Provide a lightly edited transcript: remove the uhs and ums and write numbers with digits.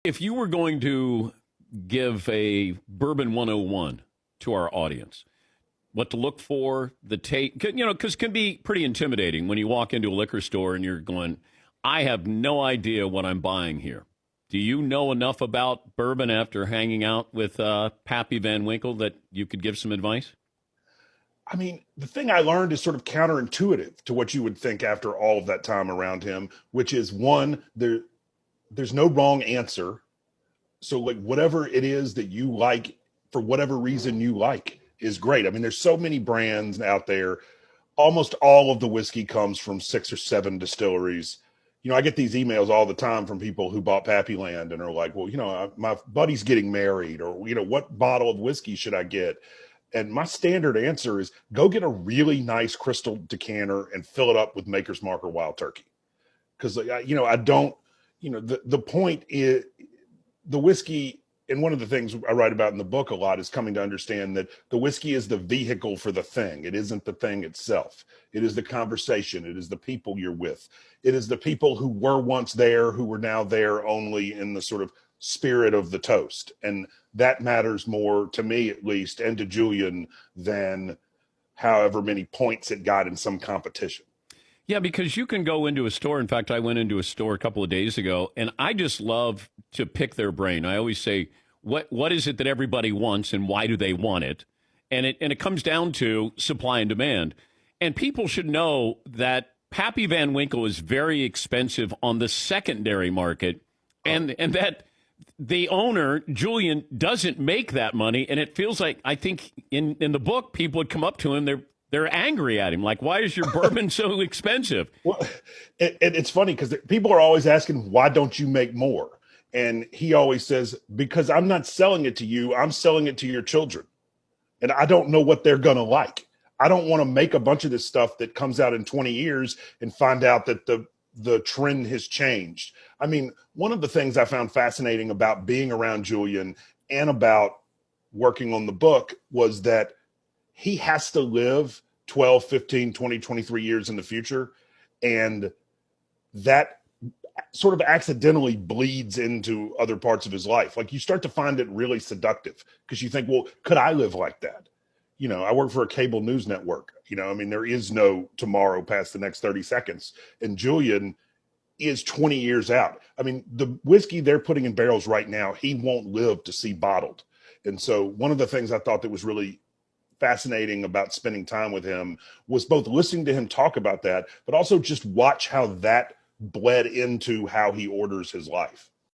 If you were going to give a Bourbon 101 to our audience, what to look for, the take, because it can be pretty intimidating when you walk into a liquor store and you're going, I have no idea what I'm buying here. Do you know enough about bourbon after hanging out with Pappy Van Winkle that you could give some advice? I mean, the thing I learned is sort of counterintuitive to what you would think after all of that time around him, which is one, there's no wrong answer. So like whatever it is that you like, for whatever reason you like, is great. I mean, there's so many brands out there. Almost all of the whiskey comes from 6 or 7 distilleries. I get these emails all the time from people who bought Pappy Land and are like, well, my buddy's getting married, or, what bottle of whiskey should I get? And my standard answer is go get a really nice crystal decanter and fill it up with Maker's Mark or Wild Turkey. Because, I don't, the point is the whiskey. And one of the things I write about in the book a lot is coming to understand that the whiskey is the vehicle for the thing. It isn't the thing itself. It is the conversation. It is the people you're with. It is the people who were once there, who are now there only in the sort of spirit of the toast. And that matters more to me, at least, and to Julian, than however many points it got in some competition. Yeah, because you can go into a store. In fact, I went into a store a couple of days ago, and I just love to pick their brain. I always say, what is it that everybody wants, and why do they want it? And it comes down to supply and demand. And people should know that Pappy Van Winkle is very expensive on the secondary market, and that the owner, Julian, doesn't make that money. And it feels like, I think in the book, people would come up to him, they're angry at him. Like, why is your bourbon so expensive? Well, it's funny because people are always asking, why don't you make more? And he always says, because I'm not selling it to you, I'm selling it to your children. And I don't know what they're going to like. I don't want to make a bunch of this stuff that comes out in 20 years and find out that the trend has changed. I mean, one of the things I found fascinating about being around Julian and about working on the book was that he has to live 12, 15, 20, 23 years in the future. And that sort of accidentally bleeds into other parts of his life. Like, you start to find it really seductive because you think, well, could I live like that? I work for a cable news network. I mean, there is no tomorrow past the next 30 seconds. And Julian is 20 years out. I mean, the whiskey they're putting in barrels right now, he won't live to see bottled. And so one of the things I thought that was really fascinating about spending time with him was both listening to him talk about that, but also just watch how that bled into how he orders his life.